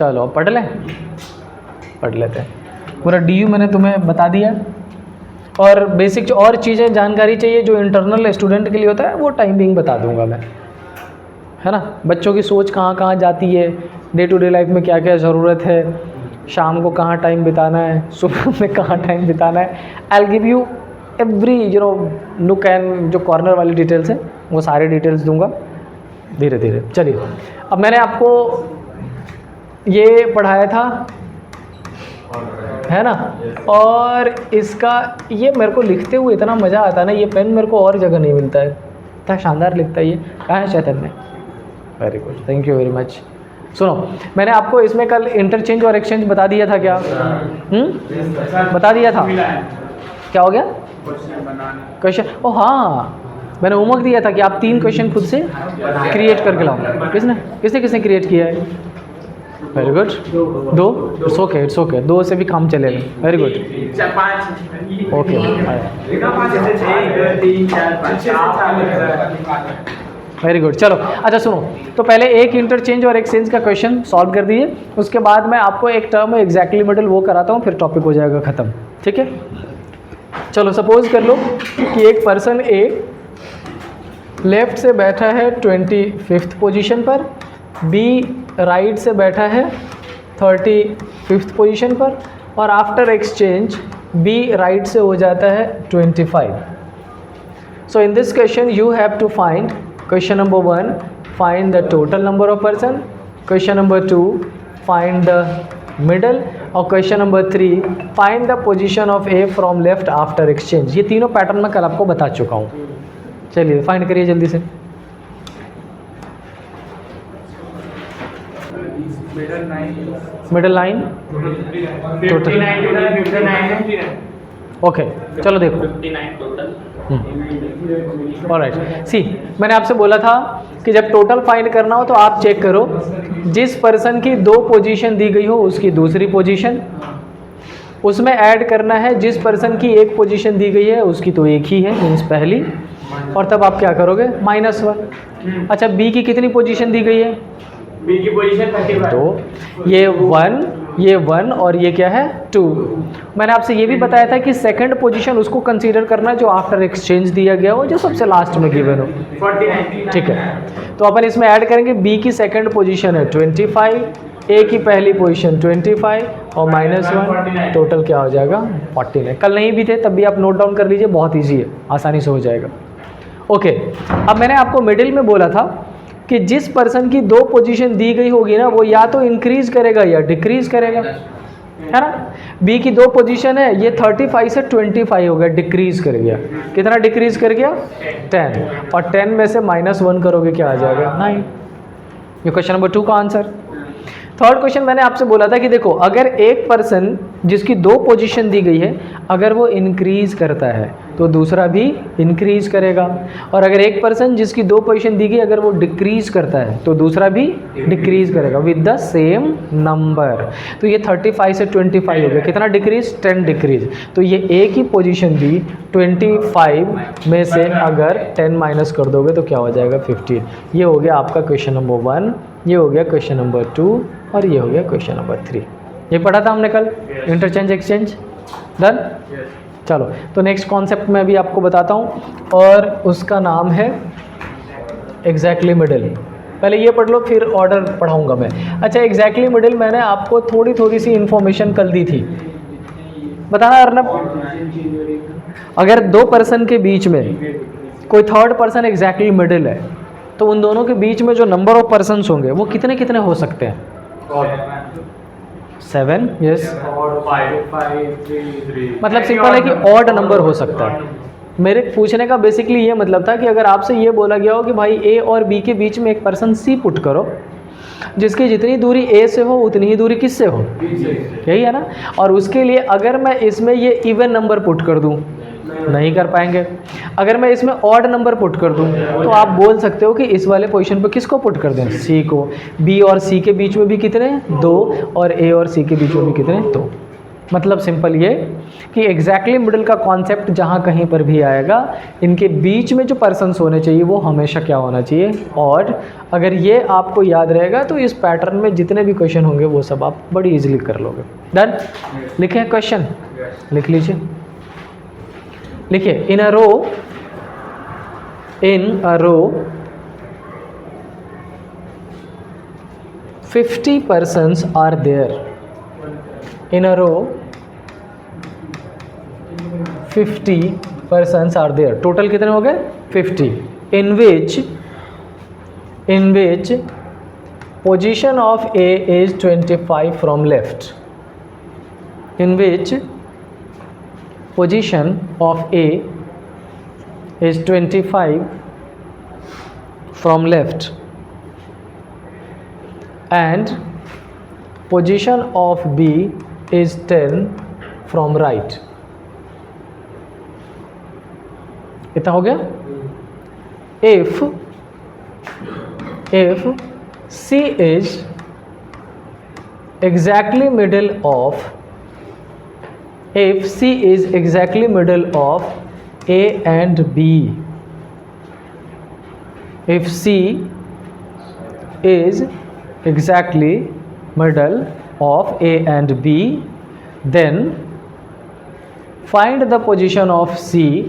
चलो पढ़ लें, पढ़ लेते हैं। पूरा DU मैंने तुम्हें बता दिया, और बेसिक जो और चीज़ें जानकारी चाहिए जो इंटरनल स्टूडेंट के लिए होता है वो टाइम बिंग बता दूंगा मैं, है ना। बच्चों की सोच कहाँ कहाँ जाती है, डे टू डे लाइफ में क्या क्या ज़रूरत है, शाम को कहाँ टाइम बिताना है, सुबह में कहाँ टाइम बिताना है। I will give you every नुक एंड जो कॉर्नर वाली डिटेल्स है वो सारी डिटेल्स दूंगा धीरे धीरे। चलिए, अब मैंने आपको ये पढ़ाया था, है ना, और इसका ये मेरे को लिखते हुए इतना मज़ा आता है ना, ये पेन मेरे को और जगह नहीं मिलता है, इतना शानदार लिखता है ये। कहाँ है Chaitanya? Very good, thank you very much. सुनो, मैंने आपको इसमें कल इंटरचेंज और एक्सचेंज बता दिया था क्या? बता दिया था। क्या हो गया? क्वेश्चन, ओ हाँ, मैंने होमवर्क दिया था कि आप 3 क्वेश्चन खुद से क्रिएट करके लाओ। किसने किसने किसने क्रिएट किया है? Very good. 2? It's okay, it's okay, 2 से भी काम चलेगा। Very good, okay. Very good, चलो अच्छा सुनो, तो पहले एक इंटरचेंज और एक्सचेंज का क्वेश्चन सॉल्व कर दीजिए, उसके बाद मैं आपको एक टर्म एग्जैक्टली मिडल वो कराता हूँ, फिर टॉपिक हो जाएगा ख़त्म, ठीक है। चलो सपोज कर लो कि एक पर्सन ए लेफ्ट से बैठा है 25th पोजीशन पर, बी राइट से बैठा है 35th पोजीशन पर, और आफ्टर एक्सचेंज बी राइट से हो जाता है 25। So in this question you have to find, question number 1 find the total number of person, question number 2 find the middle, और question number 3 find the position of A from left after exchange. ये तीनों pattern मैं कल आपको बता चुका हूँ। चलिए फाइंड करिए जल्दी से। मिडल लाइन टोटल, ओके चलो देखो। ऑलराइट, सी मैंने आपसे बोला था कि जब टोटल फाइंड करना हो तो आप चेक करो जिस पर्सन की 2 पोजीशन दी गई हो उसकी दूसरी पोजीशन, उसमें ऐड करना है जिस पर्सन की 1 पोजीशन दी गई है उसकी तो एक ही है, मीन्स पहली, और तब आप क्या करोगे -1। अच्छा, बी की कितनी पोजीशन दी गई है? बी की पोजीशन 35, तो ये 1 और ये क्या है 2। मैंने आपसे ये भी बताया था कि सेकंड पोजीशन उसको कंसीडर करना जो आफ्टर एक्सचेंज दिया गया हो, जो सबसे लास्ट में गिवन हो, 49, ठीक है। तो अपन इसमें ऐड करेंगे, बी की सेकंड पोजीशन है 25, ए की पहली पोजीशन 25 और -1, टोटल क्या हो जाएगा 49। कल नहीं भी थे तब भी आप नोट डाउन कर लीजिए, बहुत ईजी है, आसानी से हो जाएगा। ओके, अब मैंने आपको मिडिल में बोला था कि जिस पर्सन की 2 पोजीशन दी गई होगी ना वो या तो इंक्रीज करेगा या डिक्रीज करेगा, है ना। बी की 2 पोजीशन है, ये 35 से 25 हो गया, डिक्रीज कर गया। कितना डिक्रीज कर गया? 10, और 10 में से -1 करोगे क्या आ जाएगा 9। ये क्वेश्चन नंबर 2 का आंसर। थर्ड क्वेश्चन मैंने आपसे बोला था कि देखो अगर एक पर्सन जिसकी 2 पोजीशन दी गई है अगर वो इंक्रीज करता है तो दूसरा भी इंक्रीज करेगा, और अगर एक पर्सन जिसकी 2 पोजीशन दी गई अगर वो डिक्रीज करता है तो दूसरा भी डिक्रीज करेगा विद द सेम नंबर। तो ये 35 से 25 हो गया, कितना डिक्रीज? 10 डिक्रीज। तो ये एक ही पोजीशन दी, 25 में से अगर 10 माइनस कर दोगे तो क्या हो जाएगा 15। ये हो गया आपका क्वेश्चन नंबर 1, ये हो गया क्वेश्चन नंबर 2, और ये हो गया क्वेश्चन नंबर 3। ये पढ़ा था हमने कल, इंटरचेंज एक्सचेंज। डन? चलो, तो नेक्स्ट कॉन्सेप्ट मैं अभी आपको बताता हूँ, और उसका नाम है एग्जैक्टली मिडिल। पहले ये पढ़ लो फिर ऑर्डर पढ़ाऊँगा मैं। अच्छा, एग्जैक्टली मिडिल मैंने आपको थोड़ी सी इन्फॉर्मेशन कल दी थी, बताना अर्नब। अगर 2 पर्सन के बीच में कोई थर्ड पर्सन एग्जैक्टली मिडिल है तो उन दोनों के बीच में जो नंबर ऑफ पर्सन्स होंगे वो कितने कितने हो सकते हैं? 7, यस। मतलब सिंपल है कि ऑड नंबर हो सकता है। मेरे पूछने का बेसिकली ये मतलब था कि अगर आपसे ये बोला गया हो कि भाई ए और बी के बीच में एक पर्सन सी पुट करो जिसकी जितनी दूरी ए से हो उतनी ही दूरी किससे हो? यही है ना। और उसके लिए अगर मैं इसमें ये इवन नंबर पुट कर दूं, नहीं कर पाएंगे। अगर मैं इसमें ऑड नंबर पुट कर दूं तो आप बोल सकते हो कि इस वाले पोजीशन पर किसको पुट कर दें? सी को। बी और सी के बीच में भी कितने? 2, और ए और सी के बीच में भी कितने? 2। मतलब सिंपल ये कि एग्जैक्टली मिडिल का कॉन्सेप्ट जहाँ कहीं पर भी आएगा, इनके बीच में जो पर्सन्स होने चाहिए वो हमेशा क्या होना चाहिए, और अगर ये आपको याद रहेगा तो इस पैटर्न में जितने भी क्वेश्चन होंगे वो सब आप बड़ी इजीली कर लोगे। डन, लिखें क्वेश्चन, लिख लीजिए। लिखिए, इन a row 50 persons are there. In a row 50 persons are there. Total कितने हो गए? 50. In which position of A is 25 from left. In which position of A is 25 from left and position of B is 10 from right. इतना हो गया? If C is exactly middle of A and B, if C is exactly middle of A and B, then find the position of C,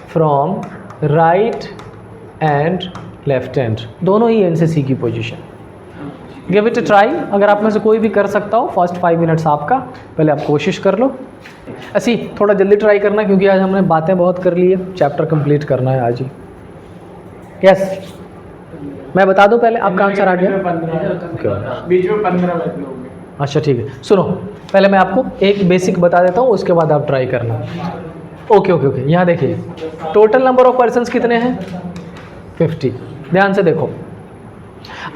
from right and left hand. दोनों ही and से C की position. Give it a try. अगर आप में से कोई भी कर सकता हो, फर्स्ट 5 मिनट्स आपका, पहले आप कोशिश कर लो। ऐसी थोड़ा जल्दी ट्राई करना क्योंकि आज हमने बातें बहुत कर ली है, चैप्टर कंप्लीट करना है आज ही। यस, मैं बता दूं पहले, आपका आंसर आ गया? बीच में 15 बच लोगे। अच्छा ठीक है, सुनो पहले मैं आपको एक बेसिक बता देता हूँ, उसके बाद आप ट्राई करना। ओके, यहाँ देखिए, टोटल नंबर ऑफ पर्सन्स कितने हैं? 50। ध्यान से देखो।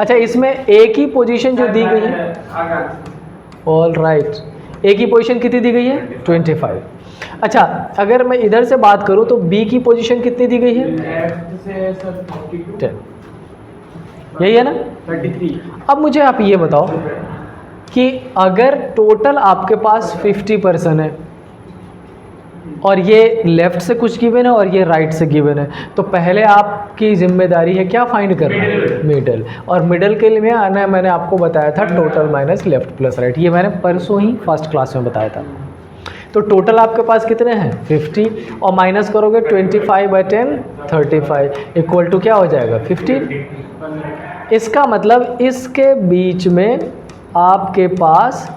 अच्छा, इसमें ए की पोजीशन जो दी गई है, ऑल राइट, ए की पोजीशन कितनी दी गई है? 25। अच्छा, अगर मैं इधर से बात करूं तो बी की पोजीशन कितनी दी गई है? 10। यही है ना? 33। अब मुझे आप ये बताओ कि अगर टोटल आपके पास 50 पर्सन है और ये लेफ्ट से कुछ गिवन है और ये राइट से गिवन है, तो पहले आपकी जिम्मेदारी है क्या फाइंड करना? मिडल। और मिडल के लिए आना मैंने आपको बताया था total minus left plus right, ये मैंने परसों ही फर्स्ट क्लास में बताया था। तो टोटल आपके पास कितने हैं? 50, और माइनस करोगे 25/10 35 इक्वल टू क्या हो जाएगा? 15। इसका मतलब इसके बीच में आपके पास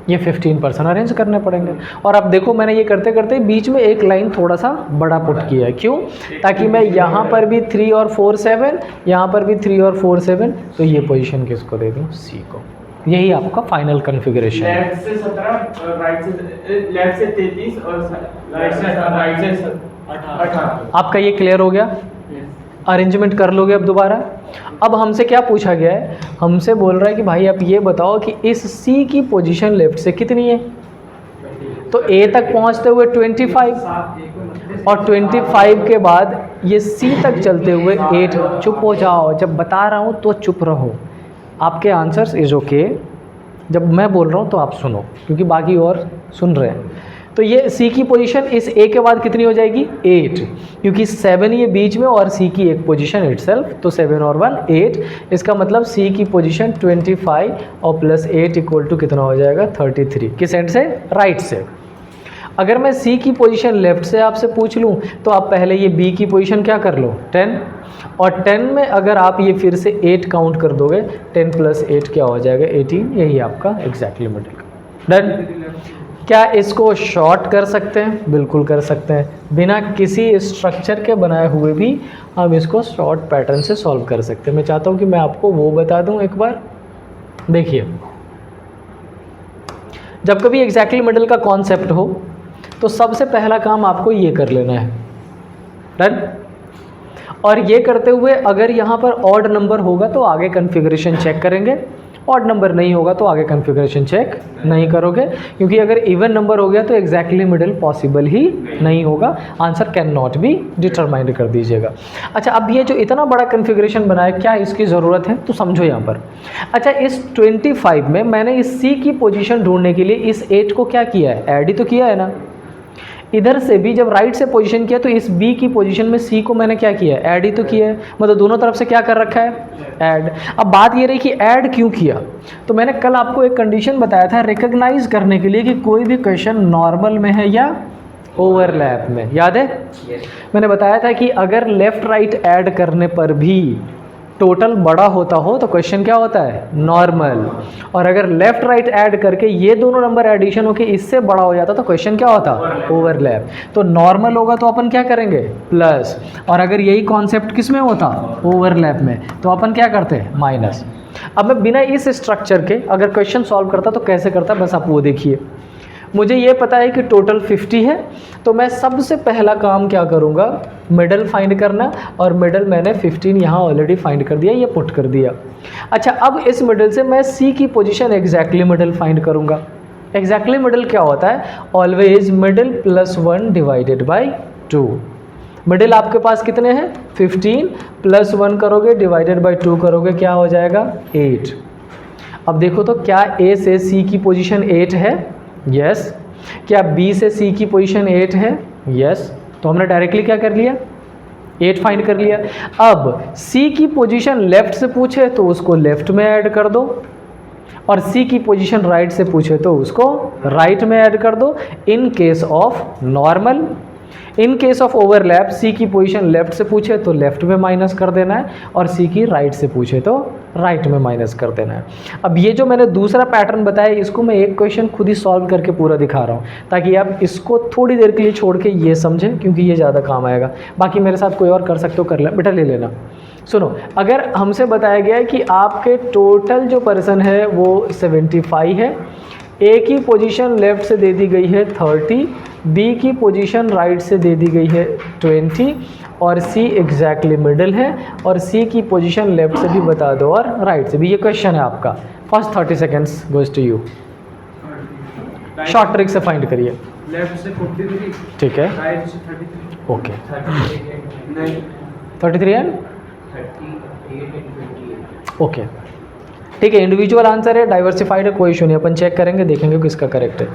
ये 15 पर्सन अरेंज करने पड़ेंगे। और अब देखो, मैंने ये करते करते बीच में एक लाइन थोड़ा सा बड़ा पुट किया है। क्यों? ताकि मैं यहाँ पर भी 3 और 4 7, यहाँ पर भी 3 और 4 7, तो ये पोजीशन किसको दे दूँ? सी को। यही आपका फाइनल कॉन्फ़िगरेशन है। लेफ्ट से 17, लेफ्ट से 33 और राइट से 18। आपका ये क्लियर हो गया? अरेंजमेंट कर लोगे अब दोबारा। अब हमसे क्या पूछा गया है? हमसे बोल रहा है कि भाई आप ये बताओ कि इस C की पोजीशन लेफ्ट से कितनी है? तो A तक पहुंचते हुए 25, और 25 के बाद ये C तक चलते हुए 8। चुप हो जाओ, जब बता रहा हूँ तो चुप रहो। आपके आंसर्स इज़ ओके, जब मैं बोल रहा हूँ तो आप सुनो, क्योंकि बाकी और सुन रहे हैं। तो ये C की पोजीशन इस A के बाद कितनी हो जाएगी? 8, क्योंकि 7 ये बीच में और C की एक पोजीशन इटसेल्फ, तो 7 और 1 8। इसका मतलब C की पोजीशन 25 और प्लस 8 इक्वल टू कितना हो जाएगा? 33। किस एंड से? राइट से। अगर मैं C की पोजीशन लेफ्ट से आपसे पूछ लूँ तो आप पहले ये B की पोजीशन क्या कर लो? 10, और 10 में अगर आप ये फिर से 8 काउंट कर दोगे, 10 + 8 क्या हो जाएगा? 18। यही आपका एग्जैक्टली मिडिल। डन। क्या इसको शॉर्ट कर सकते हैं? बिल्कुल कर सकते हैं। बिना किसी स्ट्रक्चर के बनाए हुए भी हम इसको शॉर्ट पैटर्न से सॉल्व कर सकते हैं। मैं चाहता हूँ कि मैं आपको वो बता दूँ एक बार। देखिए, जब कभी एग्जैक्टली मिडिल का कॉन्सेप्ट हो तो सबसे पहला काम आपको ये कर लेना है। डन। और ये करते हुए अगर यहाँ पर ऑड नंबर होगा तो आगे कॉन्फ़िगरेशन चेक करेंगे, ऑड नंबर नहीं होगा तो आगे कन्फिग्रेशन चेक नहीं करोगे, क्योंकि अगर इवन नंबर हो गया तो एग्जैक्टली मिडिल पॉसिबल ही नहीं होगा, answer can not be determined कर दीजिएगा। अच्छा, अब ये जो इतना बड़ा कन्फिग्रेशन बना है, क्या इसकी ज़रूरत है? तो समझो यहाँ पर। अच्छा, इस 25 में मैंने इस सी की पोजीशन ढूंढने के लिए इस 8 को क्या किया है? ऐड ही तो किया है ना। इधर से भी जब राइट से पोजीशन किया तो इस बी की पोजीशन में सी को मैंने क्या किया है? ऐड ही तो किया है, मतलब दोनों तरफ से क्या कर रखा है? ऐड। अब बात ये रही कि ऐड क्यों किया, तो मैंने कल आपको एक कंडीशन बताया था रिकॉग्नाइज करने के लिए कि कोई भी क्वेश्चन नॉर्मल में है या ओवरलैप में, याद है? मैंने बताया था कि अगर लेफ्ट राइट ऐड करने पर भी टोटल बड़ा होता हो तो क्वेश्चन क्या होता है? नॉर्मल। और अगर लेफ्ट राइट ऐड करके ये दोनों नंबर एडिशन होके इससे बड़ा हो जाता तो क्वेश्चन क्या होता? ओवरलैप। तो नॉर्मल होगा तो अपन क्या करेंगे? प्लस। और अगर यही कॉन्सेप्ट किस में होता? ओवरलैप में, तो अपन क्या करते हैं? माइनस। अब मैं बिना इस स्ट्रक्चर के अगर क्वेश्चन सॉल्व करता तो कैसे करता, बस आप वो देखिए। मुझे ये पता है कि टोटल 50 है, तो मैं सबसे पहला काम क्या करूँगा? मिडल फाइंड करना, और मिडल मैंने 15 यहाँ ऑलरेडी फाइंड कर दिया, ये पुट कर दिया। अच्छा, अब इस मिडल से मैं सी की पोजीशन एग्जैक्टली मिडल फाइंड करूँगा। एग्जैक्टली मिडल क्या होता है? Always middle plus 1 divided by 2। Middle आपके पास कितने हैं? 15 प्लस 1 करोगे डिवाइडेड बाई 2 करोगे, क्या हो जाएगा? 8। अब देखो तो क्या ए से सी की पोजीशन 8 है? यस। क्या बी से सी की पोजीशन 8 है? यस। तो हमने डायरेक्टली क्या कर लिया? 8 फाइंड कर लिया। अब सी की पोजीशन लेफ्ट से पूछे तो उसको लेफ्ट में ऐड कर दो, और सी की पोजीशन राइट से पूछे तो उसको राइट में ऐड कर दो, in case of normal. In case of overlap C की पोजीशन लेफ्ट से पूछे तो लेफ्ट में माइनस कर देना है, और सी की राइट से पूछे तो राइट में माइनस कर देना है। अब ये जो मैंने दूसरा पैटर्न बताया, इसको मैं एक क्वेश्चन खुद ही सॉल्व करके पूरा दिखा रहा हूँ, ताकि आप इसको थोड़ी देर के लिए छोड़ के ये समझें, क्योंकि ये ज़्यादा काम आएगा। बाकी मेरे साथ कोई और कर सकते हो, कर ले बेटा, ले लेना। सुनो, अगर हमसे बताया गया है कि आपके टोटल जो पर्सन है वो 75 है, ए की पोजीशन लेफ्ट से दे दी गई है 30, बी की पोजीशन राइट से दे दी गई है 20, और सी एग्जैक्टली मिडिल है, और सी की पोजीशन लेफ्ट से भी बता दो और राइट से भी। ये क्वेश्चन है आपका। First 30 seconds goes to you. Short trick से फाइंड करिए। लेफ्ट से 43, ठीक है, राइट से 33, ओके। 33 एंड ओके, ठीक है। इंडिविजुअल आंसर है, डाइवर्सिफाइड है, कोई इशू नहीं, अपन चेक करेंगे, देखेंगे किसका करेक्ट है।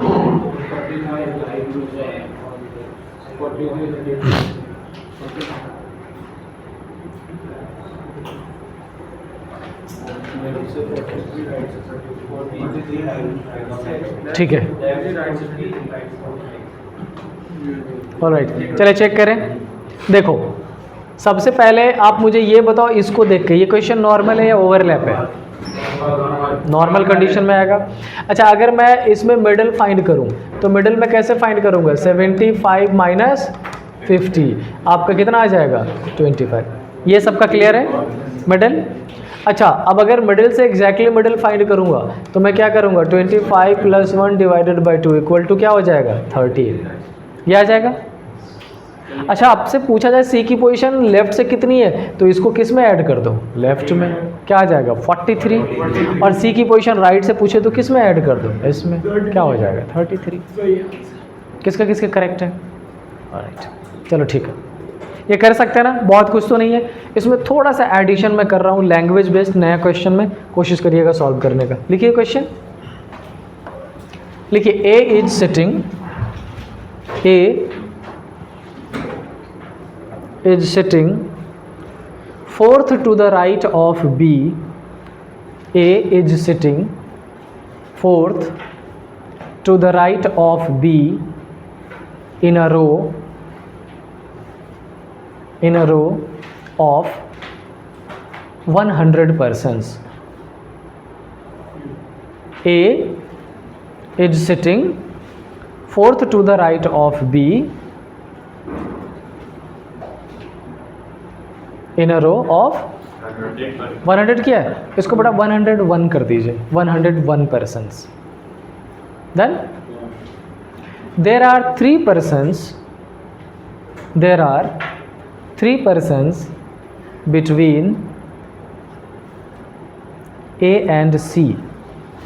ठीक है, ऑलराइट, चलिए चेक करें। देखो, सबसे पहले आप मुझे ये बताओ, इसको देख के ये क्वेश्चन नॉर्मल है या ओवरलैप है? नॉर्मल कंडीशन में आएगा। अच्छा, अगर मैं इसमें मिडल फाइंड करूं तो मिडल में कैसे फाइंड करूंगा? 75 माइनस 50, आपका कितना आ जाएगा? 25। ये सबका क्लियर है? मिडल। अच्छा, अब अगर मिडल से एग्जैक्टली मिडल फाइंड करूंगा तो मैं क्या करूंगा? 25 plus 1 divided by 2 equal to क्या हो जाएगा? 30। ये आ जाएगा। अच्छा, आपसे पूछा जाए सी की पोजीशन लेफ्ट से कितनी है, तो इसको किस में ऐड कर दो? लेफ्ट में। क्या आ जाएगा? 43। और सी की पोजीशन राइट से पूछे तो किस में ऐड कर दो? इसमें। क्या हो जाएगा? 33। किसका किसका करेक्ट है? ऑलराइट, चलो ठीक है, ये कर सकते हैं ना, बहुत कुछ तो नहीं है इसमें। थोड़ा सा एडिशन मैं कर रहा हूँ लैंग्वेज बेस्ड नया क्वेश्चन में, कोशिश करिएगा सॉल्व करने का। लिखिए क्वेश्चन, लिखिए A is sitting, A is sitting fourth to the right of B. A is sitting fourth to the right of B in a row of 100 persons. A is sitting fourth to the right of B in a row of 100 क्या है? इसको बड़ा 101 कर दीजिए, 101 persons. Then there are 3 persons between A and C.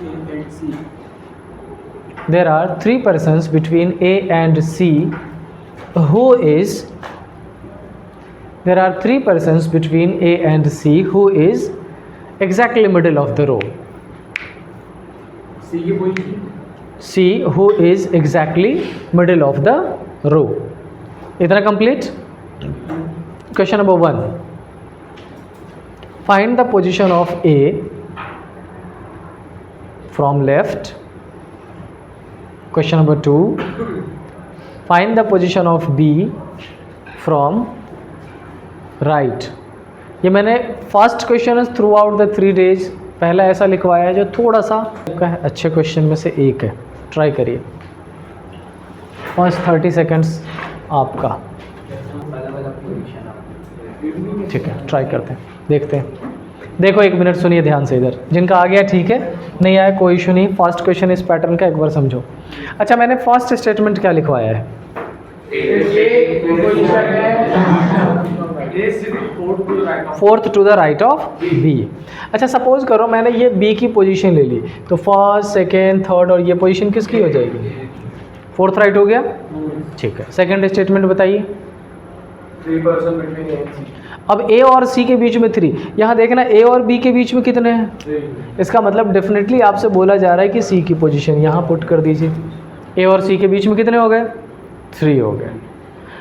and C. There are three persons between A and C who is, there are three persons between A and C who is exactly middle of the row. C की position C who is exactly middle of the row. इतना complete? Question number 1. Find the position of A from left. Question number 2. Find the position of B from right. ये मैंने first question है through out the 3 days पहला ऐसा लिखवाया है जो थोड़ा सा अच्छे क्वेश्चन में से एक है. ट्राई करिए. फर्स्ट 30 सेकेंड्स आपका. ठीक है, ट्राई करते हैं, देखते हैं. देखो 1 मिनट सुनिए ध्यान से इधर. जिनका आ गया ठीक है, नहीं आया कोई इशू नहीं. फर्स्ट क्वेश्चन इस पैटर्न का एक बार समझो. अच्छा, मैंने फर्स्ट स्टेटमेंट क्या लिखवाया है? Fourth to the right of B. अच्छा, सपोज करो मैंने ये बी की पोजीशन ले ली, तो फर्स्ट सेकेंड थर्ड और ये पोजीशन किसकी हो जाएगी? फोर्थ राइट हो गया. ठीक है, सेकेंड स्टेटमेंट बताइए. 3 person between A and C. अब ए और सी के बीच में 3. यहाँ देखना ए और बी के बीच में कितने हैं? 3. इसका मतलब डेफिनेटली आपसे बोला जा रहा है कि सी की पोजीशन यहाँ पुट कर दीजिए. ए और सी के बीच में कितने हो गए? 3 हो गए.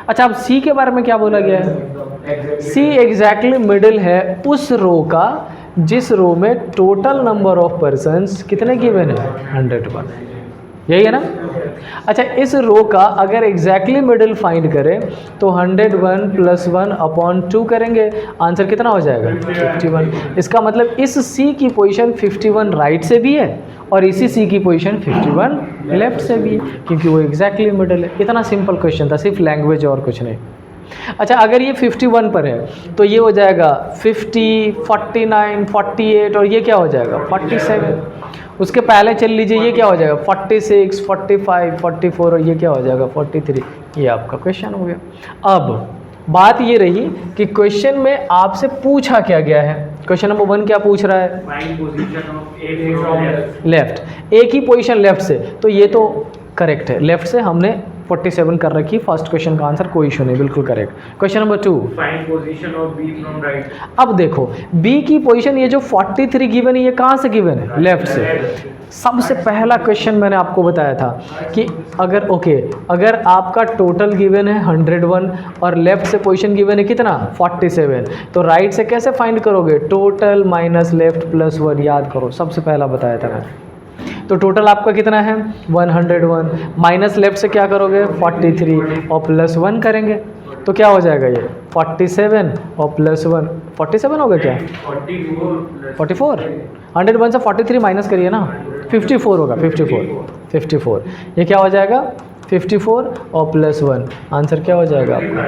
अच्छा, अब सी के बारे में क्या बोला गया है? सी एग्जैक्टली मिडिल है उस रो का जिस रो में टोटल नंबर ऑफ पर्सन्स कितने गिवन है? 101. यही है ना? अच्छा, इस रो का अगर एग्जैक्टली मिडिल फाइंड करें तो 101 + 1 अपॉन 2 करेंगे. आंसर कितना हो जाएगा? 51. इसका मतलब इस सी की पोजीशन 51 राइट से भी है और इसी सी की पोजीशन 51 लेफ्ट से भी है, क्योंकि वो एग्जैक्टली मिडिल है. इतना सिंपल क्वेश्चन था, सिर्फ लैंग्वेज और कुछ नहीं. अच्छा, अगर ये 51 पर है तो ये हो जाएगा 50, 49, 48 और ये क्या हो जाएगा? 47. उसके पहले चल लीजिए, ये क्या हो जाएगा? 46, 45, 44 और ये क्या हो जाएगा? 43. ये आपका क्वेश्चन हो गया. अब बात ये रही कि क्वेश्चन में आपसे पूछा क्या गया है. क्वेश्चन नंबर 1 क्या पूछ रहा है? Find position of A from left. Left. A की पोजीशन लेफ्ट से, तो ये तो करेक्ट है. लेफ्ट से हमने 47 कर रखी. फर्स्ट क्वेश्चन का आंसर कोई इशू नहीं, बिल्कुल correct. Question number 2. Find position of B from right. अब देखो बी की पोजीशन ये जो 43 गिवन है, ये कहाँ से गिवन है? लेफ्ट से. सबसे पहला क्वेश्चन मैंने आपको बताया था कि अगर आपका टोटल गिवन है 101 और लेफ्ट से पोजीशन गिवन है कितना? 47, तो राइट से कैसे फाइंड करोगे? Total minus left plus 1. याद करो, सबसे पहला बताया था मैंने. तो टोटल आपका कितना है? 101. माइनस लेफ्ट से क्या करोगे? 43 और प्लस 1 करेंगे तो क्या हो जाएगा? ये 47 और प्लस 1. 47 होगा क्या? 44. 101 से 43 माइनस करिए ना, 54 होगा. 54. ये क्या हो जाएगा? 54 और प्लस 1. आंसर क्या हो जाएगा आपका?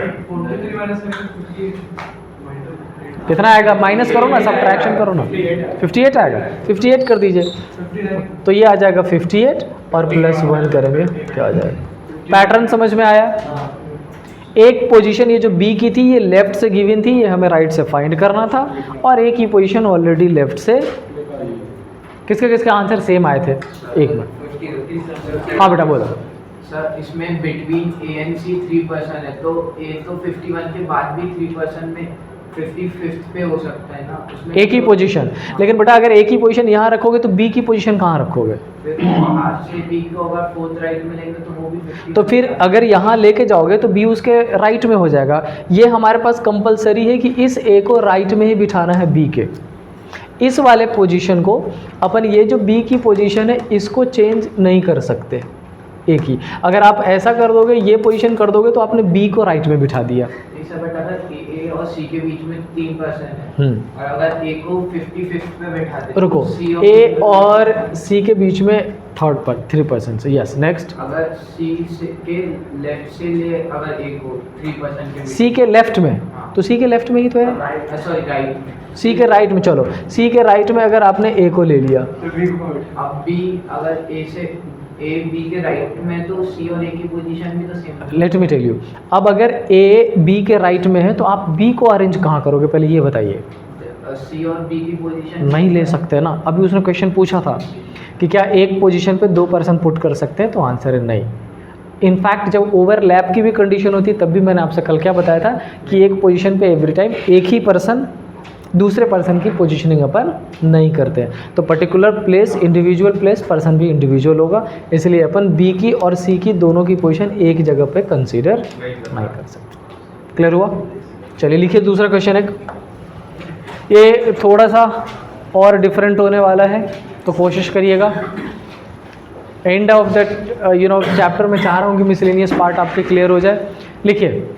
कितना आएगा? माइनस करो ना, सब्ट्रैक्शन करो ना. 58 आएगा. 58 कर दीजिए, तो ये आ जाएगा 58 और प्लस 1 करेंगे, क्या हो जाएगा? पैटर्न समझ में आया? एक पोजीशन ये जो बी की थी ये लेफ्ट से गिवन थी, ये हमें राइट से फाइंड करना था, और एक ही पोजीशन ऑलरेडी लेफ्ट से. किसके आंसर सेम आए थे? एक मिनट. हाँ बेटा बोलो. सर, इसमें between A and C 3 person है, तो ए तो 51 के बाद भी 3 पर्सन में 55th पे हो सकता है ना उसमें. एक ही पोजीशन, लेकिन बेटा अगर एक ही पोजीशन यहाँ रखोगे तो बी की पोजीशन कहाँ रखोगे? बाहर से बी को अगर 4th राइट में लेंगे तो वो भी 50. तो फिर अगर यहाँ लेके जाओगे तो बी उसके राइट में हो जाएगा. ये हमारे पास कंपलसरी है कि इस ए को राइट में ही बिठाना है बी के. इस वाले पोजीशन को अपन, ये जो बी की पोजीशन है इसको चेंज नहीं कर सकते. एक ही अगर आप ऐसा कर दोगे, ये पोजीशन कर दोगे, तो आपने बी को राइट में बिठा दिया. बट अगर ए और सी के बीच में 3 पर्सन है और अगर ए को 55th पे बैठा दे, रुको, ए और सी के बीच में थर्ड पर 3 पर्सन से. Yes, next. अगर सी के लेफ्ट से ले, अगर ए को 3 पर्सन के सी के लेफ्ट में, तो सी के लेफ्ट में ही तो है. सॉरी, राइट में. सी के राइट में. चलो, सी के राइट में अगर आपने ए को ले लिया, अब बी अगर ए से ए बी के राइट में, तो सी और ए की पोजीशन भी तो same. Let me tell you. अब अगर ए बी के राइट में है तो आप बी को अरेंज कहाँ करोगे, पहले ये बताइए. सी और बी की पोजीशन नहीं ले सकते ना। अभी उसने क्वेश्चन पूछा था कि क्या एक पोजीशन पे 2 पर्सन पुट कर सकते हैं, तो आंसर है नहीं। इनफैक्ट जब ओवरलैप की भी कंडीशन होती है तब भी मैंने आपसे कल क्या बताया था कि एक पोजीशन पे एवरी टाइम एक ही पर्सन दूसरे पर्सन की पोजीशनिंग अपन नहीं करते हैं। तो particular place individual place, person भी इंडिविजुअल होगा, इसलिए अपन बी की और सी की दोनों की पोजीशन एक जगह पे कंसीडर नहीं कर सकते। क्लियर हुआ? चलिए लिखिए दूसरा क्वेश्चन एक, ये थोड़ा सा और डिफरेंट होने वाला है तो कोशिश करिएगा। एंड ऑफ दैट चैप्टर में चाह रहा हूँ कि मिसलेनियस पार्ट आपके क्लियर हो जाए। लिखिए,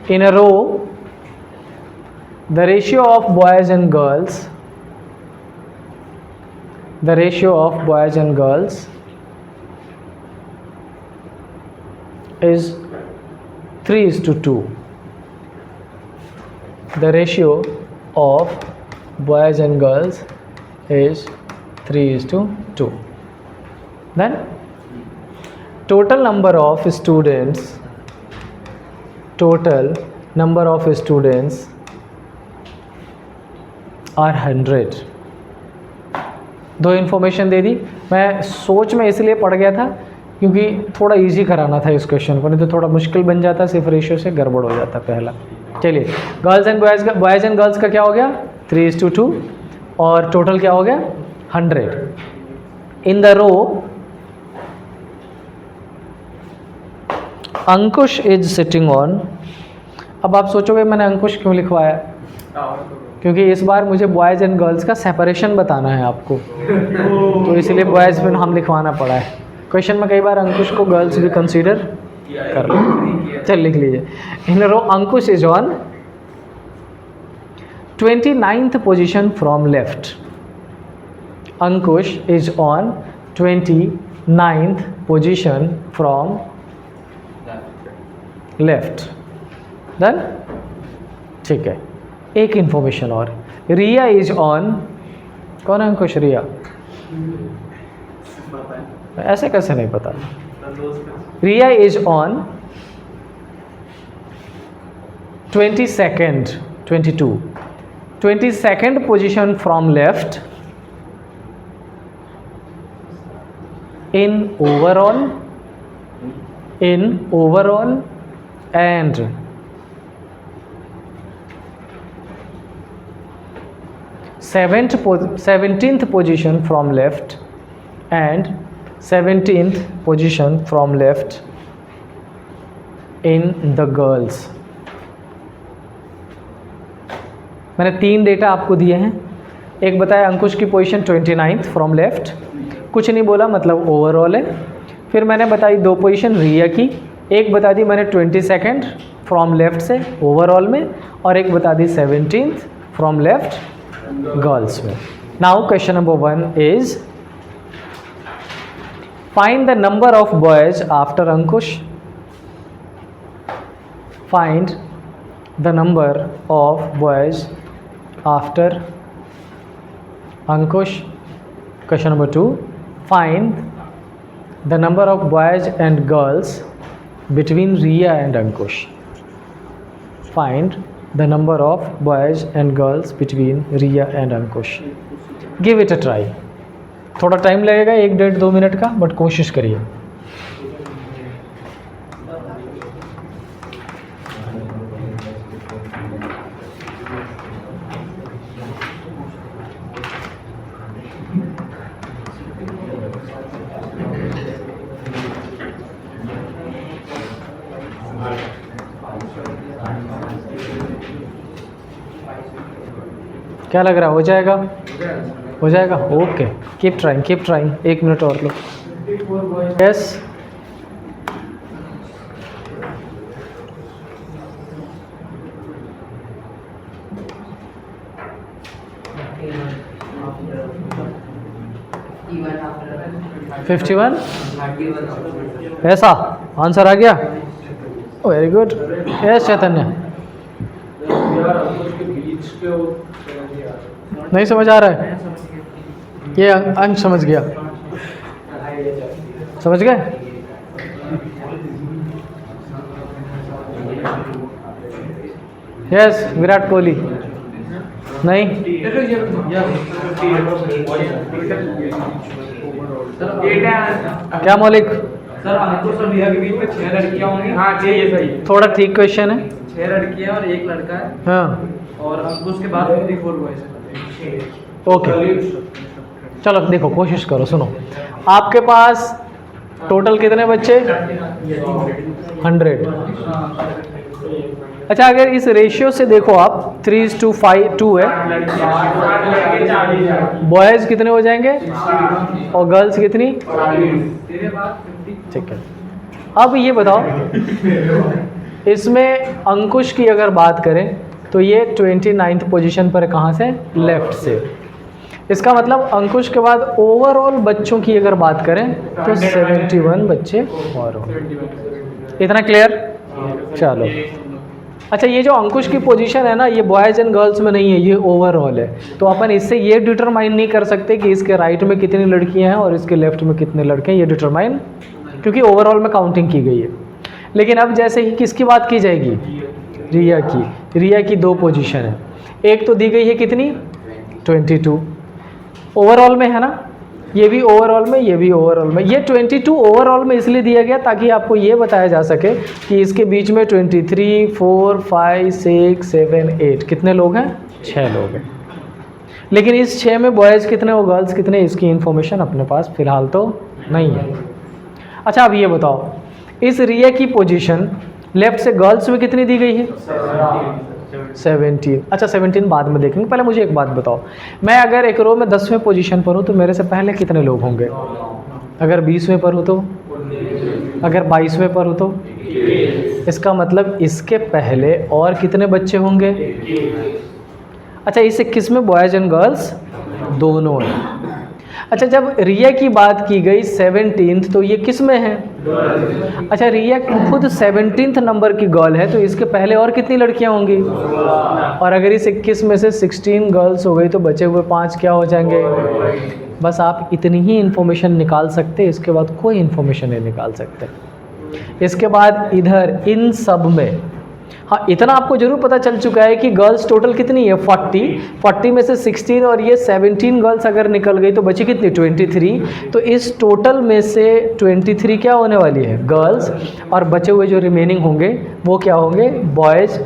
in a row the ratio of boys and girls is 3:2. The ratio of boys and girls is 3:2. Then total number of students are 100. दो इन्फॉर्मेशन दे दी। मैं सोच में इसलिए पढ़ गया था क्योंकि थोड़ा इजी कराना था इस क्वेश्चन को, नहीं तो थोड़ा मुश्किल बन जाता, सिर्फ रेशियो से गड़बड़ हो जाता पहला। चलिए, बॉयज़ एंड गर्ल्स का क्या हो गया 3:2 और टोटल क्या हो गया 100। In the row Ankush is sitting on. अब आप सोचोगे मैंने अंकुश क्यों लिखवाया, क्योंकि इस बार मुझे बॉयज़ एंड गर्ल्स का सेपरेशन बताना है आपको, तो इसलिए बॉयज़ में हम लिखवाना पड़ा है। क्वेश्चन में कई बार अंकुश को गर्ल्स भी कंसीडर कर लो। चल लिख लीजिए, in row Ankush is on 29th position from left. Ankush is on 29th position from left. Done? ठीक है, एक इंफॉर्मेशन और, रिया इज ऑन, कौन है अंकुश? रिया, ऐसे कैसे नहीं पता? Riya is on 22nd position from left in overall and 17th position from left and 17th position from left in the girls। मैंने 3 डेटा आपको दिए हैं। एक बताया अंकुश की पोजीशन 29th फ्रॉम लेफ्ट, कुछ नहीं बोला मतलब ओवरऑल है। फिर मैंने बताई 2 पोजीशन रिया की, एक बता दी मैंने 22nd फ्रॉम लेफ्ट से ओवरऑल में, और एक बता दी 17th फ्रॉम लेफ्ट गर्ल्स में। Now question number 1 is find the number of boys after Ankush. Find the number of boys after Ankush. Question number 2, find the number of boys and girls between Riya and Ankush। Find the number of boys and girls between Riya and Ankush। Give it a try। थोड़ा time लगेगा, 1-1.5-2 minute का, but कोशिश करिए। क्या लग रहा है, हो जाएगा? हो जाएगा, ओके, कीप ट्राइंग। 1 मिनट और लो। यस, after 51 31 ऐसा आंसर आ गया, वेरी गुड। यस चैतन्य, नहीं समझ आ रहा है? ये अंश समझ गया, समझ गए? यस विराट कोहली नहीं, क्या मौलिक? सर अंकुश और रिया के बीच में 6 लड़कियां होंगी। हाँ ये सही है। थोड़ा ठीक क्वेश्चन है। 6 लड़कियां और 1 लड़का है, हाँ और अंकुश के बाद 54 बॉयज है। ओके, चलो देखो कोशिश करो, सुनो। आपके पास टोटल कितने बच्चे? 100। अच्छा, अगर इस रेशियो से देखो आप 3:2 है, बॉयज़ कितने हो जाएंगे और गर्ल्स कितनी? ठीक है। अब ये बताओ, इसमें अंकुश की अगर बात करें तो ये 29th पोजीशन पर है। कहाँ से? लेफ्ट से। इसका मतलब अंकुश के बाद ओवरऑल बच्चों की अगर बात करें तो 71 बच्चे और इतना क्लियर? चलो, अच्छा ये जो अंकुश की पोजीशन है ना, ये बॉयज़ एंड गर्ल्स में नहीं है, ये ओवरऑल है। तो अपन इससे ये डिटरमाइन नहीं कर सकते कि इसके राइट में कितनी लड़कियां हैं और इसके लेफ्ट में कितने लड़के हैं, ये डिटरमाइन, क्योंकि ओवरऑल में काउंटिंग की गई है। लेकिन अब जैसे ही किसकी बात की जाएगी? रिया की। रिया की 2 पोजीशन है, एक तो दी गई है कितनी? 22 ओवरऑल में है ना, ये भी ओवरऑल में, ये भी ओवरऑल में। ये 22 ओवरऑल में इसलिए दिया गया ताकि आपको ये बताया जा सके कि इसके बीच में 23, 4, 5, 6, 7, 8 कितने लोग हैं? 6 लोग हैं। लेकिन इस 6 में बॉयज़ कितने और गर्ल्स कितने, इसकी इन्फॉर्मेशन अपने पास फिलहाल तो नहीं है। अच्छा अब ये बताओ, इस रिया की पोजीशन लेफ्ट से गर्ल्स में कितनी दी गई है? 17। अच्छा 17 बाद में देखेंगे, पहले मुझे एक बात बताओ, मैं अगर एक रो में 10वें पोजीशन पर हूँ तो मेरे से पहले कितने लोग होंगे? अगर 20वें पर हूँ तो? अगर 22वें पर हूँ तो? इसका मतलब इसके पहले और कितने बच्चे होंगे? अच्छा इस 21 में बॉयज़ एंड गर्ल्स दोनों हैं। अच्छा जब रिया की बात की गई 17th, तो ये किस में है? अच्छा रिया खुद 17th नंबर की गर्ल है, तो इसके पहले और कितनी लड़कियां होंगी? और अगर इस 21 में से 16 गर्ल्स हो गई तो बचे हुए 5 क्या हो जाएंगे? बस आप इतनी ही इन्फॉर्मेशन निकाल सकते, इसके बाद कोई इन्फॉर्मेशन नहीं निकाल सकते। इसके बाद इधर इन सब में, हाँ इतना आपको जरूर पता चल चुका है कि गर्ल्स टोटल कितनी है? 40 में से 16 और ये 17 गर्ल्स अगर निकल गई तो बची कितनी? 23। तो इस टोटल में से 23 क्या होने वाली है? गर्ल्स, और बचे हुए जो रिमेनिंग होंगे वो क्या होंगे? बॉयज़।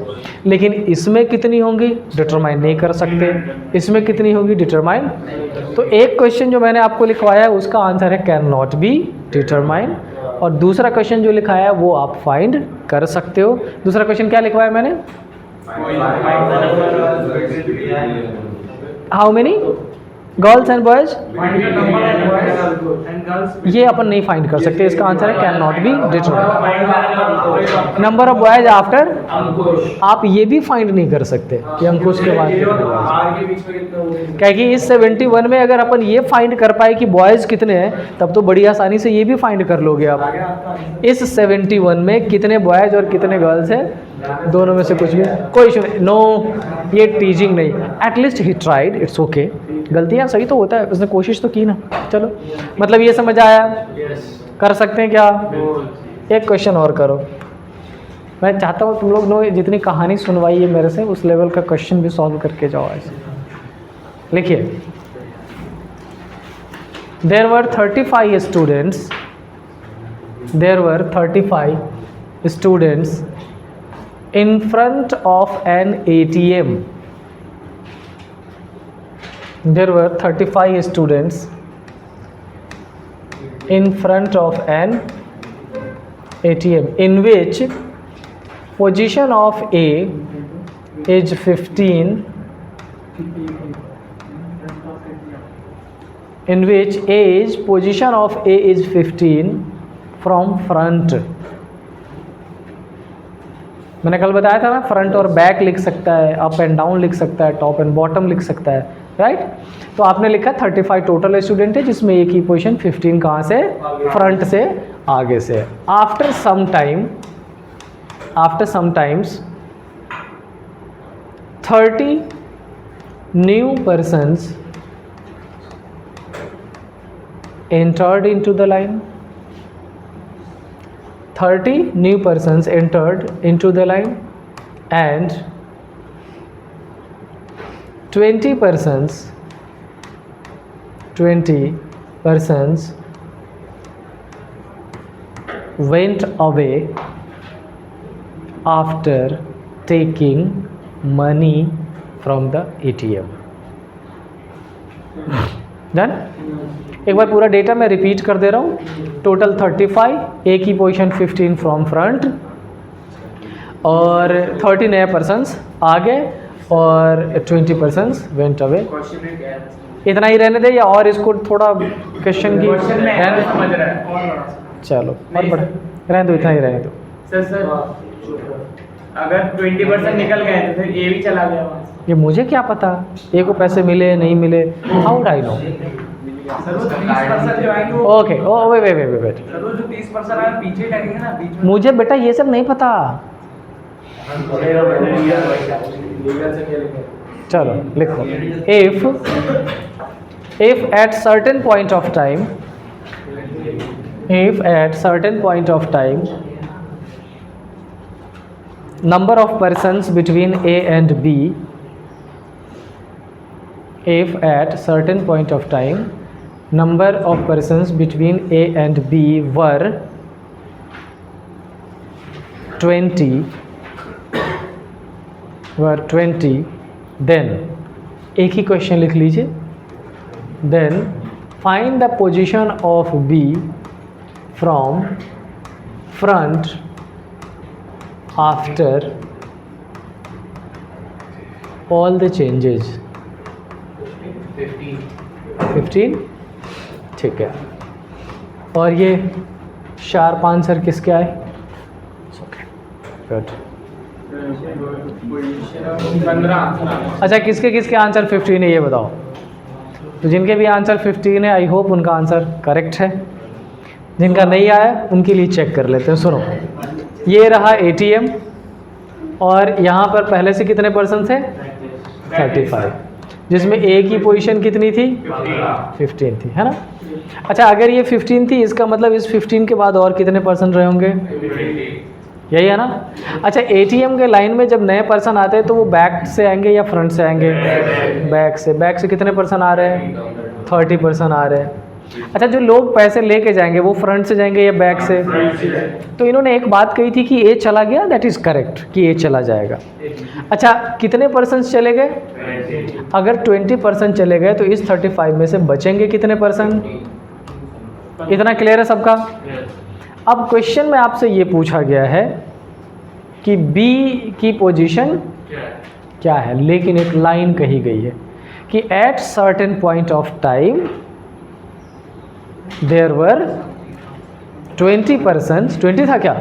लेकिन इसमें कितनी होंगी डिटरमाइन नहीं कर सकते, इसमें कितनी होंगी डिटरमाइन। तो एक क्वेश्चन जो मैंने आपको लिखवाया है उसका आंसर है कैन नॉट बी डिटरमाइन, और दूसरा क्वेश्चन जो लिखा है वो आप फाइंड कर सकते हो। दूसरा क्वेश्चन क्या लिखवाया मैंने? How many girls and boys? ये अपन नहीं फाइंड कर सकते, इसका आंसर है can not be determined. Number of boys after, आप ये भी फाइंड नहीं कर सकते कि अंकुश के बाद, क्या कि इस 71 में अगर अपन ये फाइंड कर पाए कि बॉयज कितने हैं तब तो बड़ी आसानी से ये भी फाइंड कर लोगे आप। इस 71 में कितने बॉयज और कितने गर्ल्स हैं? दोनों में से कुछ भी, कोई इशू नहीं। नो, ये टीजिंग नहीं, at least he tried, it's okay. गलतियाँ सही तो होता है, उसने कोशिश तो की ना। चलो मतलब ये समझ आया? कर सकते हैं क्या? एक क्वेश्चन और करो। मैं चाहता हूँ तुम लोग नो जितनी कहानी सुनवाई है मेरे से उस लेवल का क्वेश्चन भी सॉल्व करके जाओ ऐसे। लिखिए, there were 35 students, there were 35 students in front of an ATM. There were 35 students in front of an ATM in which position of A is 15, in which age position of A is 15 from front. मैंने कल बताया था ना, front और back लिख सकता है, up and down लिख सकता है, टॉप एंड बॉटम लिख सकता है, राइट। तो आपने लिखा 35 टोटल स्टूडेंट है जिसमें एक ही पोजीशन 15 कहाँ से? फ्रंट से, आगे से। After some times 30 new persons entered into the line. 30 new persons entered into the line and 20 persons went away after taking money from the ATM. Done? एक बार पूरा डेटा मैं रिपीट कर दे रहा हूँ. टोटल 35, ए की पोजीशन 15 फ्रॉम फ्रंट, और 30 नए persons आ गए और 20 पर्सन्स वेंट अवे. क्वेश्चन में क्या है? इतना ही रहने दे या और इसको थोड़ा क्वेश्चन की क्वेश्चन में रहने दो? समझ रहा है और चलो और नहीं, बढ़ रहने दो, इतना ही रहने दो. सर अगर 20% निकल गए तो फिर ये भी चला गया वहाँ से। ये मुझे क्या पता ए को पैसे मिले नहीं मिले, how would I know? Sir वो 30% जो आएंगे वो ओके, ओ वे सर वो जो 30% आए पीछे लगेंगे ना बीच में। मुझे बेटा ये सब नहीं पता. चलो लिखो. if at certain point of time number of persons between A and B, if at certain point of time number of persons between A and B were 20, then एक ही क्वेश्चन लिख लीजिए. then find the position of B from front after all the changes. 15. ठीक है. और ये sharp answer किसके आए? Good. 15 अच्छा, किसके किसके आंसर 15 है ये बताओ. तो जिनके भी आंसर 15 है आई होप उनका आंसर करेक्ट है. जिनका नहीं आया उनके लिए चेक कर लेते हैं. सुनो, ये रहा ATM और यहाँ पर पहले से कितने पर्सन थे? 35, जिसमें A की पोजीशन कितनी थी? 15 थी, है ना. अच्छा, अगर ये 15 थी इसका मतलब इस 15 के बाद और कितने पर्सन रहे होंगे? यही है ना. अच्छा, ATM के लाइन में जब नए पर्सन आते हैं तो वो बैक से आएंगे या फ्रंट से आएंगे? बैक से. बैक से कितने पर्सन आ रहे हैं? 30 पर्सन आ रहे हैं. अच्छा, जो लोग पैसे लेके जाएंगे वो फ्रंट से जाएंगे या बैक से? तो इन्होंने एक बात कही थी कि A चला गया, दैट इज़ करेक्ट कि A चला जाएगा. अच्छा, कितने पर्सन चले गए? अगर 20% चले गए तो इस 35 में से बचेंगे कितने पर्सन? इतना क्लियर है सबका? अब क्वेश्चन में आपसे ये पूछा गया है कि B की पोजीशन क्या है, लेकिन एक लाइन कही गई है कि at certain point of time there were 20%. 20 था क्या?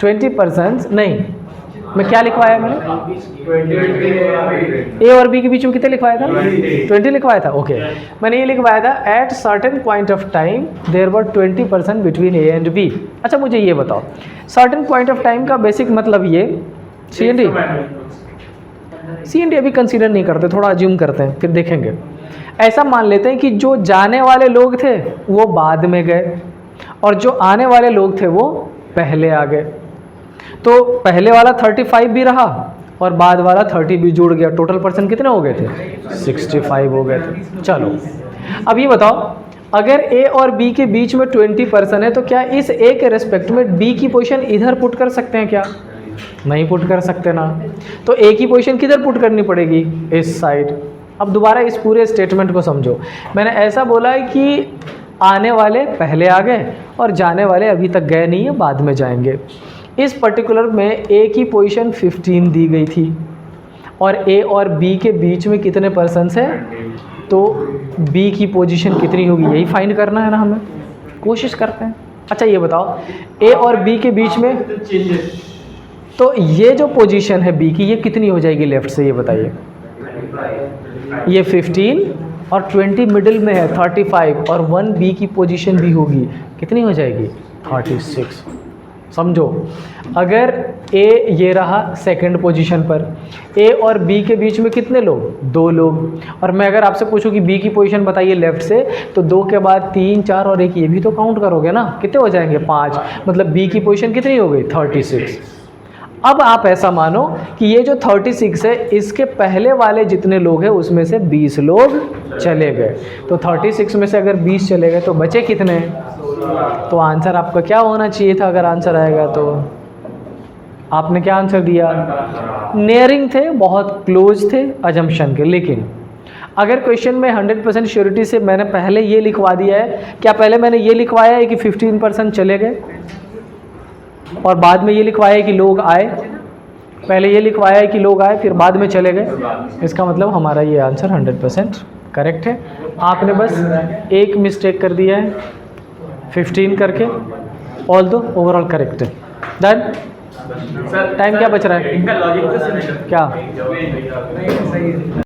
20% नहीं, मैं क्या लिखवाया मैंने? A और B के बीच में कितने लिखवाया था? 20 लिखवाया था. ओके, मैंने ये लिखवाया था at certain point of time there were 20% between A and B. अच्छा, मुझे ये बताओ, सर्टेन पॉइंट ऑफ टाइम का बेसिक मतलब ये CND अभी कंसीडर नहीं करते, थोड़ा अज्यूम करते हैं फिर देखेंगे. ऐसा मान लेते हैं कि जो जाने वाले लोग थे वो बाद में गए और जो आने वाले लोग थे वो पहले आ गए. तो पहले वाला 35 भी रहा और बाद वाला 30 भी जुड़ गया. टोटल पर्सन कितने हो गए थे? 65 हो गए थे. चलो, अब ये बताओ, अगर A और B के बीच में 20 पर्सन है तो क्या इस A के रेस्पेक्ट में B की पोजीशन इधर पुट कर सकते हैं क्या? नहीं पुट कर सकते ना. तो A की पोजीशन किधर पुट करनी पड़ेगी? इस साइड. अब दोबारा इस पूरे स्टेटमेंट को समझो. मैंने ऐसा बोला है कि आने वाले पहले आ गए और जाने वाले अभी तक गए नहीं है, बाद में जाएंगे. इस पर्टिकुलर में A की पोजीशन 15 दी गई थी और A और B के बीच में कितने पर्सन्स हैं? तो B की पोजीशन कितनी होगी यही फाइंड करना है ना हमें. कोशिश करते हैं. अच्छा, ये बताओ, A और B के बीच में तो ये जो पोजीशन है B की ये कितनी हो जाएगी लेफ्ट से? ये बताइए. ये 15 और 20 मिडिल में है 35 और 1 B की पोजीशन भी होगी, कितनी हो जाएगी? 36. समझो, अगर A ये रहा सेकंड पोजीशन पर, A और B के बीच में कितने लोग? 2 लोग. और मैं अगर आपसे पूछूं कि B की पोजीशन बताइए लेफ्ट से, तो 2 के बाद 3, 4 और 1 ये भी तो काउंट करोगे ना, कितने हो जाएंगे? 5. मतलब B की पोजीशन कितनी हो गई? 36. अब आप ऐसा मानो कि ये जो 36 है इसके पहले वाले जितने लोग हैं उसमें से 20 लोग चले गए, तो 36 में से अगर 20 चले गए तो बचे कितने? तो आंसर आपका क्या होना चाहिए था अगर आंसर आएगा तो? आपने क्या आंसर दिया? नियरिंग थे, बहुत क्लोज थे अजम्पशन के। लेकिन अगर क्वेश्चन में 100% श्योरिटी से मैंने पहले ये लिखवा दिया है, क्या पहले मैंने ये लिखवाया है कि 15% चले गए और बाद में ये लिखवाया है कि लोग आए? पहले ये लिखवाया है कि लोग आए फिर बाद में चले गए, इसका मतलब हमारा ये आंसर 100% करेक्ट है। आपने बस एक मिस्टेक कर दिया है 15 करके, ऑल दो ओवरऑल करेक्ट है। डन। टाइम क्या बच रहा है? इनका लॉजिक तो क्या? नहीं सही है।